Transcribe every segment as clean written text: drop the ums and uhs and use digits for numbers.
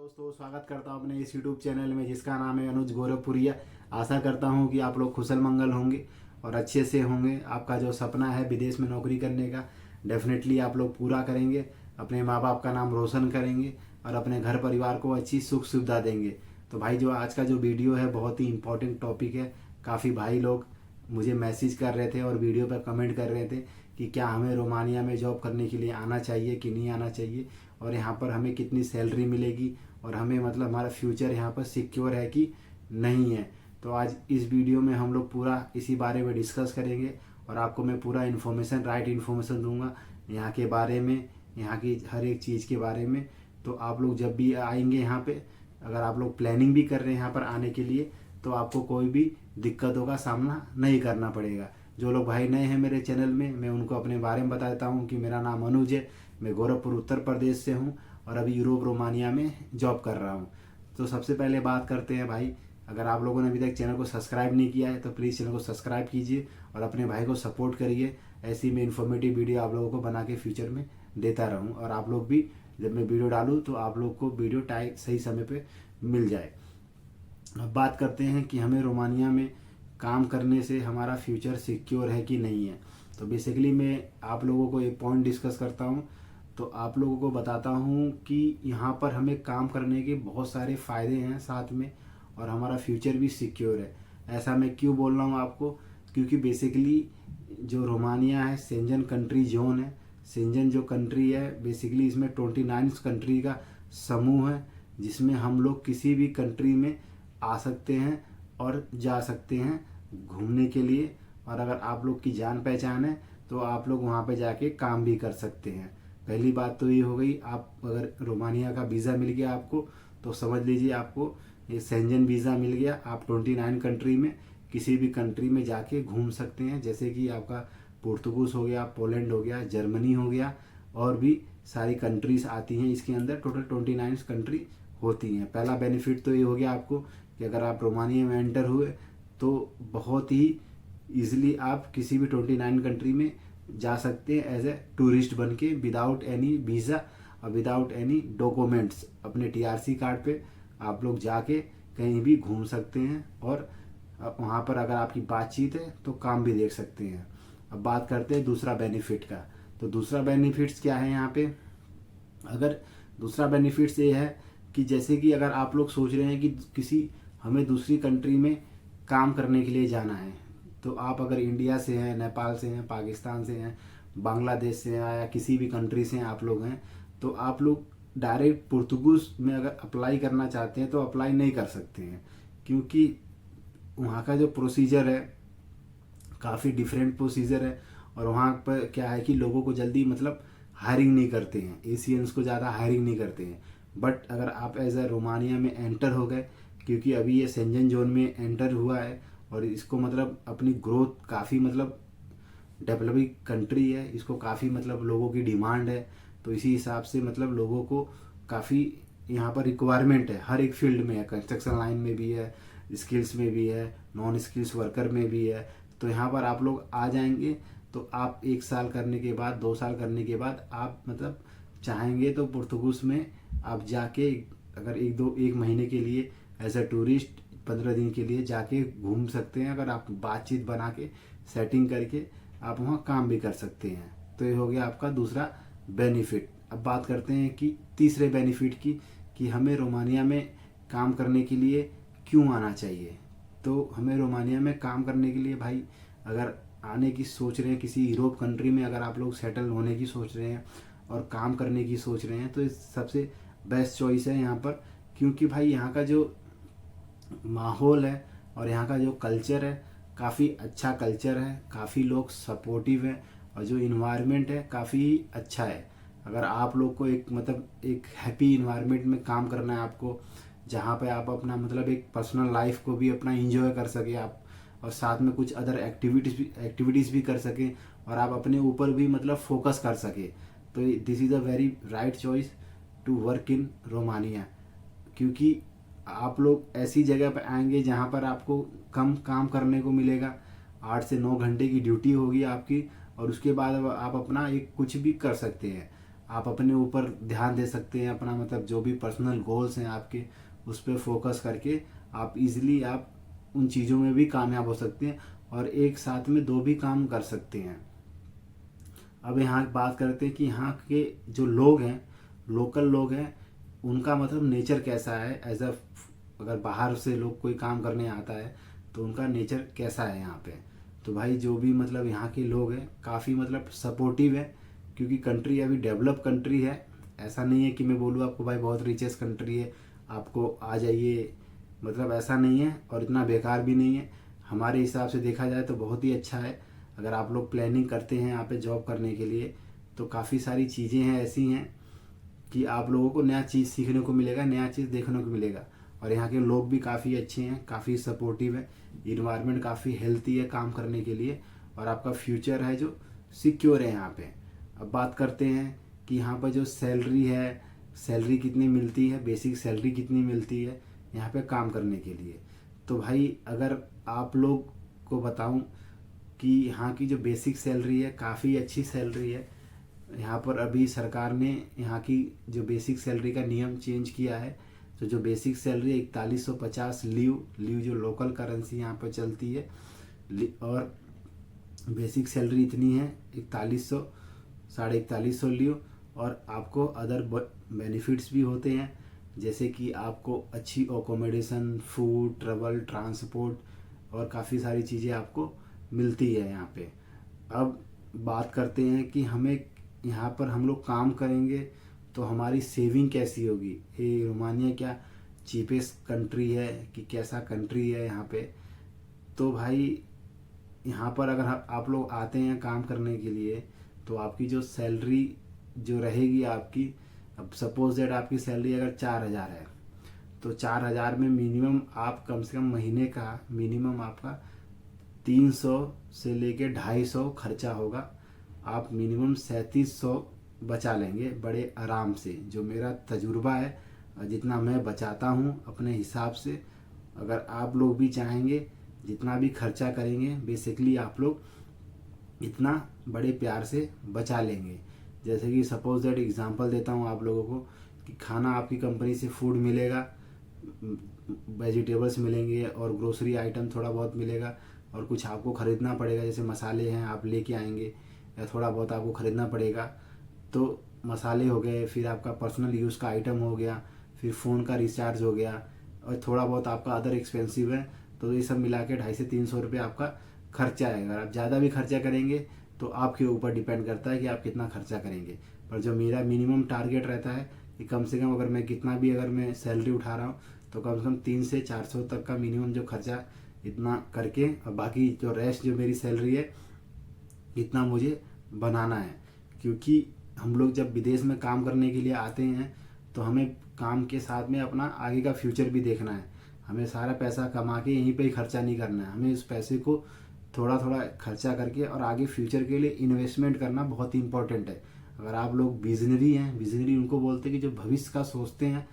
दोस्तों, स्वागत करता हूं अपने इस यूट्यूब चैनल में जिसका नाम है अनुज गोरखपुरिया। आशा करता हूं कि आप लोग कुशल मंगल होंगे और अच्छे से होंगे। आपका जो सपना है विदेश में नौकरी करने का, डेफिनेटली आप लोग पूरा करेंगे, अपने माँ बाप का नाम रोशन करेंगे और अपने घर परिवार को अच्छी सुख सुविधा देंगे। तो भाई, जो आज का जो वीडियो है बहुत ही इंपॉर्टेंट टॉपिक है। काफ़ी भाई लोग मुझे मैसेज कर रहे थे और वीडियो पर कमेंट कर रहे थे कि क्या हमें रोमानिया में जॉब करने के लिए आना चाहिए कि नहीं आना चाहिए, और यहाँ पर हमें कितनी सैलरी मिलेगी, और हमें मतलब हमारा फ्यूचर यहाँ पर सिक्योर है कि नहीं है। तो आज इस वीडियो में हम लोग पूरा इसी बारे में डिस्कस करेंगे और आपको मैं पूरा इन्फॉर्मेशन, राइट इन्फॉर्मेशन दूंगा यहाँ के बारे में, यहाँ की हर एक चीज़ के बारे में। तो आप लोग जब भी आएंगे यहाँ पे, अगर आप लोग प्लानिंग भी कर रहे हैं यहाँ पर आने के लिए, तो आपको कोई भी दिक्कतों का सामना नहीं करना पड़ेगा। जो लोग भाई नए हैं मेरे चैनल में, मैं उनको अपने बारे में बता देता हूँ कि मेरा नाम अनुज है, मैं गोरखपुर उत्तर प्रदेश से हूँ और अभी यूरोप रोमानिया में जॉब कर रहा हूँ। तो सबसे पहले बात करते हैं भाई, अगर आप लोगों ने अभी तक चैनल को सब्सक्राइब नहीं किया है तो प्लीज़ चैनल को सब्सक्राइब कीजिए और अपने भाई को सपोर्ट करिए। ऐसी मैं इन्फॉर्मेटिव वीडियो आप लोगों को बना के फ्यूचर में देता रहूँ, और आप लोग भी जब मैं वीडियो डालूँ तो आप लोग को वीडियो सही समय पर मिल जाए। अब बात करते हैं कि हमें रोमानिया में काम करने से हमारा फ्यूचर सिक्योर है कि नहीं है। तो बेसिकली मैं आप लोगों को एक पॉइंट डिस्कस करता हूँ, तो आप लोगों को बताता हूँ कि यहाँ पर हमें काम करने के बहुत सारे फ़ायदे हैं साथ में, और हमारा फ्यूचर भी सिक्योर है। ऐसा मैं क्यों बोल रहा हूँ आपको, क्योंकि बेसिकली जो रोमानिया है शेंजन कंट्री जोन है। शेंजन जो कंट्री है बेसिकली इसमें 29 कंट्री का समूह है, जिसमें हम लोग किसी भी कंट्री में आ सकते हैं और जा सकते हैं घूमने के लिए। और अगर आप लोग की जान पहचान है तो आप लोग वहाँ पे जाके काम भी कर सकते हैं। पहली बात तो ये हो गई, आप अगर रोमानिया का वीज़ा मिल गया आपको, तो समझ लीजिए आपको ये शेंजन वीज़ा मिल गया। आप 29 कंट्री में किसी भी कंट्री में जाके घूम सकते हैं, जैसे कि आपका पुर्तगाल हो गया, पोलैंड हो गया, जर्मनी हो गया, और भी सारी कंट्रीज़ आती हैं इसके अंदर। टोटल 29 कंट्री होती हैं। पहला बेनिफिट तो ये हो गया आपको कि अगर आप रोमानिया में एंटर हुए तो बहुत ही ईजिली आप किसी भी 29 कंट्री में जा सकते हैं एज ए टूरिस्ट बन के, विदाउट एनी वीज़ा और विदाउट एनी डॉक्यूमेंट्स। अपने टीआरसी कार्ड पे आप लोग जाके कहीं भी घूम सकते हैं, और वहाँ पर अगर आपकी बातचीत है तो काम भी देख सकते हैं। अब बात करते हैं दूसरा बेनिफिट का। तो दूसरा बेनिफिट्स क्या है यहाँ पे, अगर दूसरा बेनिफिट्स ये है कि जैसे कि अगर आप लोग सोच रहे हैं कि हमें दूसरी कंट्री में काम करने के लिए जाना है, तो आप अगर इंडिया से हैं, नेपाल से हैं, पाकिस्तान से हैं, बांग्लादेश से हैं, या किसी भी कंट्री से आप लोग हैं, तो आप लोग डायरेक्ट पुर्तगाल में अगर अप्लाई करना चाहते हैं तो अप्लाई नहीं कर सकते हैं, क्योंकि वहाँ का जो प्रोसीजर है काफ़ी डिफरेंट प्रोसीजर है। और वहाँ पर क्या है कि लोगों को जल्दी मतलब हायरिंग नहीं करते हैं, एशियंस को ज़्यादा हायरिंग नहीं करते हैं। बट अगर आप एज ए रोमानिया में एंटर हो गए, क्योंकि अभी ये शेंजन जोन में एंटर हुआ है और इसको मतलब अपनी ग्रोथ काफ़ी मतलब डेवलपिंग कंट्री है, इसको काफ़ी मतलब लोगों की डिमांड है, तो इसी हिसाब से मतलब लोगों को काफ़ी यहाँ पर रिक्वायरमेंट है। हर एक फील्ड में है, कंस्ट्रक्शन लाइन में भी है, स्किल्स में भी है, नॉन स्किल्स वर्कर में भी है। तो यहाँ पर आप लोग आ जाएंगे तो आप 1 साल करने के बाद, 2 साल करने के बाद आप मतलब चाहेंगे तो पुर्तगाल में आप जाके अगर 1 महीने के लिए एज ए टूरिस्ट 15 दिन के लिए जाके घूम सकते हैं। अगर आप बातचीत बना के सेटिंग करके आप वहाँ काम भी कर सकते हैं। तो ये हो गया आपका दूसरा बेनिफिट। अब बात करते हैं कि तीसरे बेनिफिट की, कि हमें रोमानिया में काम करने के लिए क्यों आना चाहिए। तो हमें रोमानिया में काम करने के लिए भाई, अगर आने की सोच रहे हैं किसी यूरोप कंट्री में, अगर आप लोग सेटल होने की सोच रहे हैं और काम करने की सोच रहे हैं, तो इस सबसे बेस्ट चॉइस है यहाँ पर। क्योंकि भाई यहाँ का जो माहौल है और यहाँ का जो कल्चर है काफ़ी अच्छा कल्चर है, काफ़ी लोग सपोर्टिव हैं, और जो इन्वायरमेंट है काफ़ी अच्छा है। अगर आप लोग को एक मतलब एक हैप्पी इन्वायरमेंट में काम करना है आपको, जहाँ पे आप अपना मतलब एक पर्सनल लाइफ को भी अपना एंजॉय कर सके आप, और साथ में कुछ अदर एक्टिविटीज़ भी कर सकें, और आप अपने ऊपर भी मतलब फोकस कर सके, तो this is a very right choice to work in Romania. क्योंकि आप लोग ऐसी जगह पर आएंगे जहाँ पर आपको कम काम करने को मिलेगा, 8 से 9 घंटे की ड्यूटी होगी आपकी, और उसके बाद आप अपना एक कुछ भी कर सकते हैं। आप अपने ऊपर ध्यान दे सकते हैं, अपना मतलब जो भी पर्सनल गोल्स हैं आपके उस पर फोकस करके आप इजीली आप उन चीज़ों में भी कामयाब हो सकते हैं और एक साथ में दो भी काम कर सकते हैं। अब यहाँ बात करते हैं कि यहाँ के जो लोग हैं, लोकल लोग हैं, उनका मतलब नेचर कैसा है। एज अ अगर बाहर से लोग कोई काम करने आता है तो उनका नेचर कैसा है यहाँ पे। तो भाई जो भी मतलब यहाँ के लोग हैं काफ़ी मतलब सपोर्टिव है, क्योंकि कंट्री अभी डेवलप कंट्री है। ऐसा नहीं है कि मैं बोलूँ आपको भाई बहुत रिचेस्ट कंट्री है, आपको आ जाइए, मतलब ऐसा नहीं है। और इतना बेकार भी नहीं है, हमारे हिसाब से देखा जाए तो बहुत ही अच्छा है। अगर आप लोग प्लानिंग करते हैं यहाँ पे जॉब करने के लिए तो काफ़ी सारी चीज़ें हैं ऐसी हैं कि आप लोगों को नया चीज़ सीखने को मिलेगा, नया चीज़ देखने को मिलेगा। और यहाँ के लोग भी काफ़ी अच्छे हैं, काफ़ी सपोर्टिव है, इन्वायरमेंट काफ़ी हेल्थी है काम करने के लिए, और आपका फ्यूचर है जो सिक्योर है यहाँ पे। अब बात करते हैं कि यहाँ पर जो सैलरी है, सैलरी कितनी मिलती है, बेसिक सैलरी कितनी मिलती है यहाँ पे काम करने के लिए। तो भाई अगर आप लोग को बताऊं कि यहाँ की जो बेसिक सैलरी है काफ़ी अच्छी सैलरी है। यहाँ पर अभी सरकार ने यहाँ की जो बेसिक सैलरी का नियम चेंज किया है। तो जो बेसिक सैलरी है 4150 लीव जो लोकल करेंसी यहाँ पर चलती है, और बेसिक सैलरी इतनी है 4100 4150 लीव। और आपको अदर बेनिफिट्स भी होते हैं, जैसे कि आपको अच्छी अकोमोडेशन, फूड, ट्रेवल, ट्रांसपोर्ट और काफ़ी सारी चीज़ें आपको मिलती है यहाँ पे। अब बात करते हैं कि हमें यहाँ पर हम लोग काम करेंगे तो हमारी सेविंग कैसी होगी। ये रोमानिया क्या चीपेस्ट कंट्री है कि कैसा कंट्री है यहाँ पे। तो भाई यहाँ पर अगर आप लोग आते हैं काम करने के लिए तो आपकी जो सैलरी जो रहेगी आपकी, अब सपोज दैट आपकी सैलरी अगर 4000 है तो 4000 में मिनिमम आप कम से कम महीने का मिनिमम आपका 300 से लेके 250 खर्चा होगा। आप मिनिमम 3700 बचा लेंगे बड़े आराम से, जो मेरा तजुर्बा है, जितना मैं बचाता हूँ अपने हिसाब से। अगर आप लोग भी चाहेंगे जितना भी खर्चा करेंगे बेसिकली आप लोग इतना बड़े प्यार से बचा लेंगे। जैसे कि सपोज दैट एग्जांपल देता हूँ आप लोगों को कि खाना आपकी कंपनी से फूड मिलेगा, वेजिटेबल्स मिलेंगे और ग्रोसरी आइटम थोड़ा बहुत मिलेगा, और कुछ आपको ख़रीदना पड़ेगा, जैसे मसाले हैं आप लेके आएंगे या थोड़ा बहुत आपको ख़रीदना पड़ेगा। तो मसाले हो गए, फिर आपका पर्सनल यूज़ का आइटम हो गया, फिर फ़ोन का रिचार्ज हो गया, और थोड़ा बहुत आपका अदर एक्सपेंसिव है। तो ये सब मिला के 250 से 300 रुपये आपका खर्चा आएगा। आप ज़्यादा भी खर्चा करेंगे तो आपके ऊपर डिपेंड करता है कि आप कितना खर्चा करेंगे। पर जो मेरा मिनिमम टारगेट रहता है कि कम से कम अगर मैं कितना भी अगर मैं सैलरी उठा रहा हूँ तो कम से कम 300 से 400 तक का मिनिमम जो खर्चा इतना करके, और बाकी जो रेस्ट जो मेरी सैलरी है इतना मुझे बनाना है। क्योंकि हम लोग जब विदेश में काम करने के लिए आते हैं तो हमें काम के साथ में अपना आगे का फ्यूचर भी देखना है। हमें सारा पैसा कमा के यहीं पे ही खर्चा नहीं करना है, हमें उस पैसे को थोड़ा थोड़ा खर्चा करके और आगे फ्यूचर के लिए इन्वेस्टमेंट करना बहुत इंपॉर्टेंट है। अगर आप लोग विजनरी हैं, विजनरी उनको बोलते हैं कि जो भविष्य का सोचते हैं,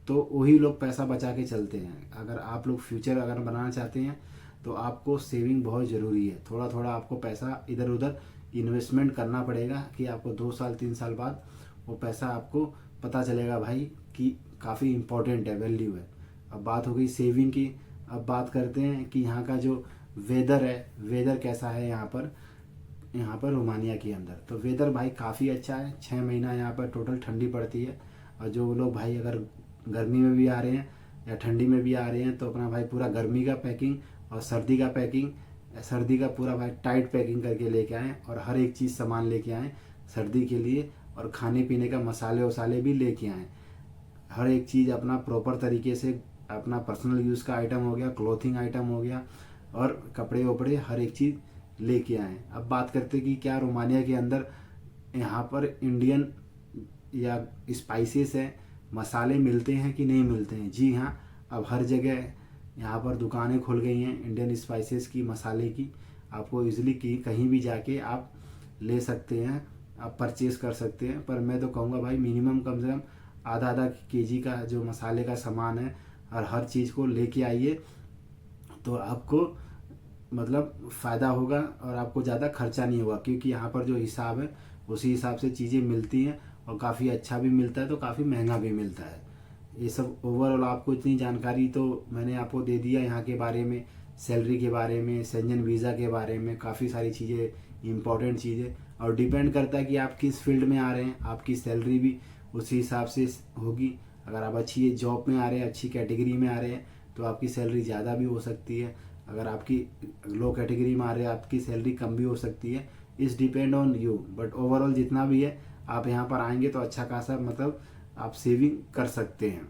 तो वही लोग पैसा बचा के चलते हैं। अगर आप लोग फ्यूचर अगर बनाना चाहते हैं तो आपको सेविंग बहुत ज़रूरी है। थोड़ा थोड़ा आपको पैसा इधर उधर इन्वेस्टमेंट करना पड़ेगा कि आपको 2 साल 3 साल बाद वो पैसा आपको पता चलेगा भाई कि काफ़ी इम्पोर्टेंट है, वैल्यू है। अब बात हो गई सेविंग की। अब बात करते हैं कि यहाँ का जो वेदर है, वेदर कैसा है यहाँ पर रोमानिया के अंदर। तो वेदर भाई काफ़ी अच्छा है, 6 महीना यहाँ पर टोटल ठंडी पड़ती है। और जो लोग भाई अगर गर्मी में भी आ रहे हैं या ठंडी में भी आ रहे हैं तो अपना भाई पूरा गर्मी का पैकिंग और सर्दी का पैकिंग, सर्दी का पूरा भाई टाइट पैकिंग करके लेके आएँ, और हर एक चीज़ सामान लेके आएँ सर्दी के लिए, और खाने पीने का मसाले वसाले भी लेके आएँ। हर एक चीज़ अपना प्रॉपर तरीके से, अपना पर्सनल यूज़ का आइटम हो गया, क्लोथिंग आइटम हो गया, और कपड़े वपड़े हर एक चीज़ लेके आएँ। अब बात करते कि क्या रोमानिया के अंदर यहाँ पर इंडियन या स्पाइसेस हैं, मसाले मिलते हैं कि नहीं मिलते हैं। जी हाँ, अब हर जगह यहाँ पर दुकानें खुल गई हैं इंडियन स्पाइसेस की, मसाले की। आपको इजीली कहीं भी जाके आप ले सकते हैं, आप परचेज़ कर सकते हैं। पर मैं तो कहूँगा भाई मिनिमम कम से कम आधा आधा केजी का जो मसाले का सामान है और हर चीज़ को लेके आइए, तो आपको मतलब फ़ायदा होगा और आपको ज़्यादा खर्चा नहीं होगा। क्योंकि यहाँ पर जो हिसाब है उसी हिसाब से चीज़ें मिलती हैं और काफ़ी अच्छा भी मिलता है, तो काफ़ी महंगा भी मिलता है। ये सब ओवरऑल आपको इतनी जानकारी तो मैंने आपको दे दिया यहाँ के बारे में, सैलरी के बारे में, शेंजन वीज़ा के बारे में, काफ़ी सारी चीज़ें, इंपॉर्टेंट चीज़ें। और डिपेंड करता है कि आप किस फील्ड में आ रहे हैं, आपकी सैलरी भी उसी हिसाब से होगी। अगर आप अच्छी जॉब में आ रहे हैं, अच्छी कैटेगरी में आ रहे हैं, तो आपकी सैलरी ज़्यादा भी हो सकती है। अगर आपकी लो कैटेगरी में आ रहे हैं, आपकी सैलरी कम भी हो सकती है। इस depend on you, but overall जितना भी है, आप यहाँ पर आएंगे तो अच्छा खासा मतलब आप सेविंग कर सकते हैं,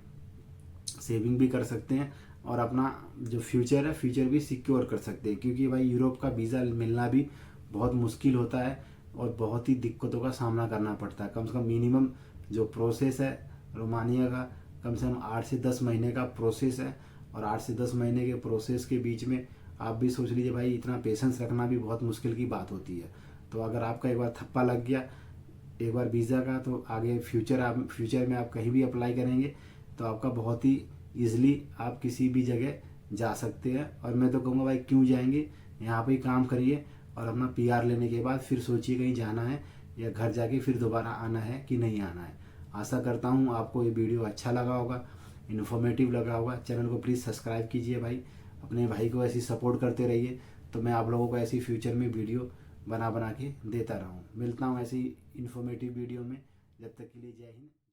सेविंग भी कर सकते हैं और अपना जो फ्यूचर है, फ्यूचर भी सिक्योर कर सकते हैं। क्योंकि भाई यूरोप का वीज़ा मिलना भी बहुत मुश्किल होता है और बहुत ही दिक्कतों का सामना करना पड़ता है। कम से कम मिनिमम जो प्रोसेस है रोमानिया का, कम से कम 8 से 10 महीने का प्रोसेस है। और 8 से 10 महीने के प्रोसेस के बीच में आप भी सोच लीजिए भाई, इतना पेशेंस रखना भी बहुत मुश्किल की बात होती है। तो अगर आपका एक बार थप्पा लग गया एक बार वीज़ा का, तो आगे फ्यूचर में आप कहीं भी अप्लाई करेंगे तो आपका बहुत ही ईजिली आप किसी भी जगह जा सकते हैं। और मैं तो कहूँगा भाई, क्यों जाएंगे, यहाँ पे ही काम करिए और अपना पीआर लेने के बाद फिर सोचिए कहीं जाना है या घर जाके फिर दोबारा आना है कि नहीं आना है। आशा करता हूँ आपको ये वीडियो अच्छा लगा होगा, इन्फॉर्मेटिव लगा होगा। चैनल को प्लीज़ सब्सक्राइब कीजिए भाई, अपने भाई को ऐसी सपोर्ट करते रहिए, तो मैं आप लोगों को ऐसी फ्यूचर में वीडियो बना के देता रहूँ। मिलता हूँ ऐसी इन्फॉर्मेटिव वीडियो में, जब तक के लिए जय हिंद।